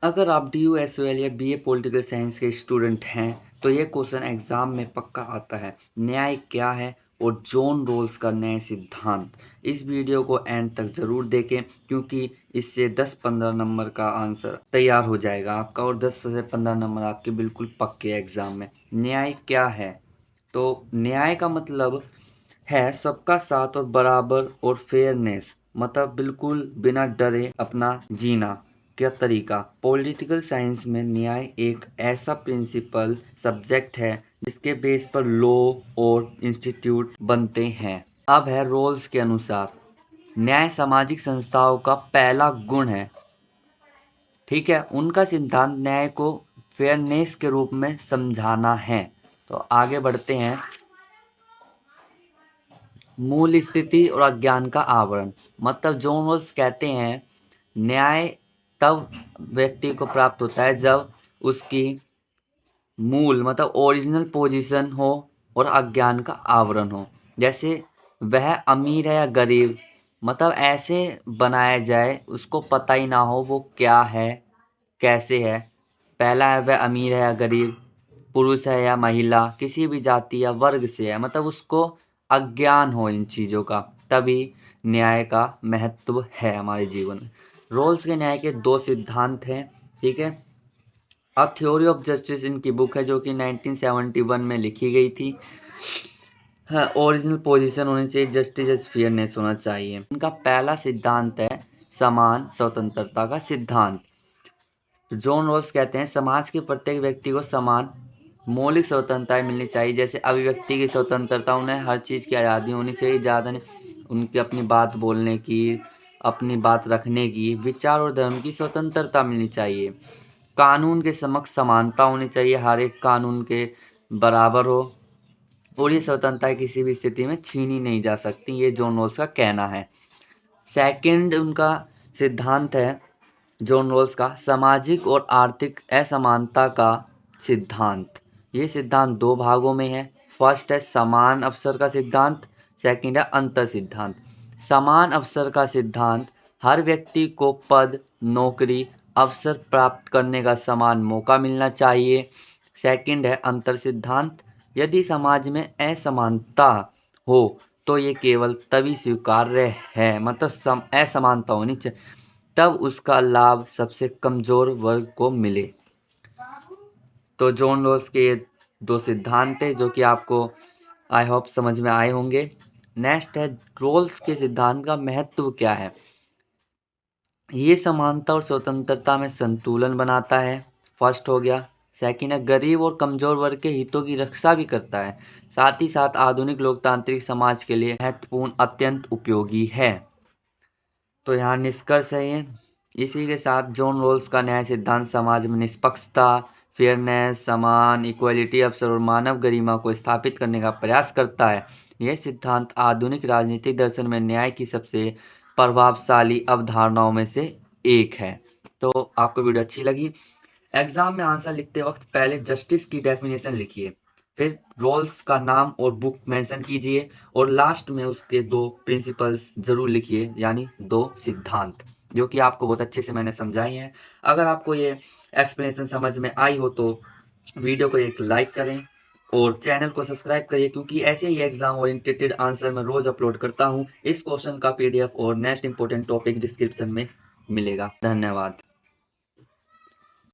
अगर आप DU/SOL या BA पॉलिटिकल साइंस के स्टूडेंट हैं तो ये क्वेश्चन एग्जाम में पक्का आता है। न्याय क्या है और जॉन रॉल्स का न्याय सिद्धांत। इस वीडियो को एंड तक ज़रूर देखें क्योंकि इससे 10-15 नंबर का आंसर तैयार हो जाएगा आपका और 10 से 15 नंबर आपके बिल्कुल पक्के एग्जाम में। न्याय क्या है? तो न्याय का मतलब है सबका साथ और बराबर और फेयरनेस, मतलब बिल्कुल बिना डरे अपना जीना क्या तरीका। पॉलिटिकल साइंस में न्याय एक ऐसा प्रिंसिपल सब्जेक्ट है जिसके बेस पर लॉ और इंस्टीट्यूट बनते हैं। अब है रोल्स के अनुसार न्याय सामाजिक संस्थाओं का पहला गुण है। ठीक है, उनका सिद्धांत न्याय को फेयरनेस के रूप में समझाना है। तो आगे बढ़ते हैं। मूल स्थिति और अज्ञान का आवरण, मतलब जॉन रॉल्स कहते हैं न्याय तब व्यक्ति को प्राप्त होता है जब उसकी मूल मतलब ओरिजिनल पोजीशन हो और अज्ञान का आवरण हो। जैसे वह अमीर है या गरीब, मतलब ऐसे बनाया जाए उसको पता ही ना हो वो क्या है कैसे है। पहला है वह अमीर है या गरीब, पुरुष है या महिला, किसी भी जाति या वर्ग से है, मतलब उसको अज्ञान हो इन चीज़ों का, तभी न्याय का महत्व है हमारे जीवन में। रोल्स के न्याय के दो सिद्धांत हैं। ठीक है, अ थ्योरी ऑफ जस्टिस इनकी बुक है जो कि 1971 में लिखी गई थी। हाँ, ओरिजिनल पोजीशन होनी चाहिए, जस्टिस एज फेयरनेस होना चाहिए। इनका पहला सिद्धांत है समान स्वतंत्रता का सिद्धांत। तो जॉन रॉल्स कहते हैं समाज के प्रत्येक व्यक्ति को समान मौलिक स्वतंत्रताएं मिलनी चाहिए, जैसे अभिव्यक्ति की स्वतंत्रता, उन्हें हर चीज़ की आज़ादी होनी चाहिए, ज़्यादा नहीं, उनकी अपनी बात बोलने की, अपनी बात रखने की, विचार और धर्म की स्वतंत्रता मिलनी चाहिए। कानून के समक्ष समानता होनी चाहिए, हर एक कानून के बराबर हो और ये स्वतंत्रता किसी भी स्थिति में छीनी नहीं जा सकती, ये जॉन रॉल्स का कहना है। सेकंड उनका सिद्धांत है जॉन रॉल्स का सामाजिक और आर्थिक असमानता का सिद्धांत। ये सिद्धांत दो भागों में है। फर्स्ट है समान अवसर का सिद्धांत, सेकंड है अंतर सिद्धांत। समान अवसर का सिद्धांत हर व्यक्ति को पद, नौकरी, अवसर प्राप्त करने का समान मौका मिलना चाहिए। सेकंड है अंतर सिद्धांत, यदि समाज में असमानता हो तो ये केवल तभी स्वीकार्य है, मतलब असमानता होनी चाहिए, तब उसका लाभ सबसे कमज़ोर वर्ग को मिले। तो जॉन रॉल्स के ये दो सिद्धांत थे जो कि आपको आई होप समझ में आए होंगे। नेक्स्ट है रॉल्स के सिद्धांत का महत्व क्या है। ये समानता और स्वतंत्रता में संतुलन बनाता है, फर्स्ट हो गया। सेकंड है गरीब और कमज़ोर वर्ग के हितों की रक्षा भी करता है, साथ ही साथ आधुनिक लोकतांत्रिक समाज के लिए महत्वपूर्ण अत्यंत उपयोगी है। तो यहाँ निष्कर्ष है ये। इसी के साथ जॉन रॉल्स का न्याय सिद्धांत समाज में निष्पक्षता, फेयरनेस, समान, इक्वलिटी, अवसर और मानव गरिमा को स्थापित करने का प्रयास करता है। यह सिद्धांत आधुनिक राजनीतिक दर्शन में न्याय की सबसे प्रभावशाली अवधारणाओं में से एक है। तो आपको वीडियो अच्छी लगी? एग्जाम में आंसर लिखते वक्त पहले जस्टिस की डेफिनेशन लिखिए, फिर रोल्स का नाम और बुक मेंशन कीजिए और लास्ट में उसके दो प्रिंसिपल्स जरूर लिखिए, यानी दो सिद्धांत जो कि आपको बहुत अच्छे से मैंने समझाई हैं। अगर आपको ये एक्सप्लेनेशन समझ में आई हो तो वीडियो को एक लाइक करें और चैनल को सब्सक्राइब करिए, क्योंकि ऐसे ही एग्जाम ओरिएंटेड आंसर मैं रोज अपलोड करता हूँ। इस क्वेश्चन का PDF और नेक्स्ट इंपॉर्टेंट टॉपिक डिस्क्रिप्शन में मिलेगा। धन्यवाद।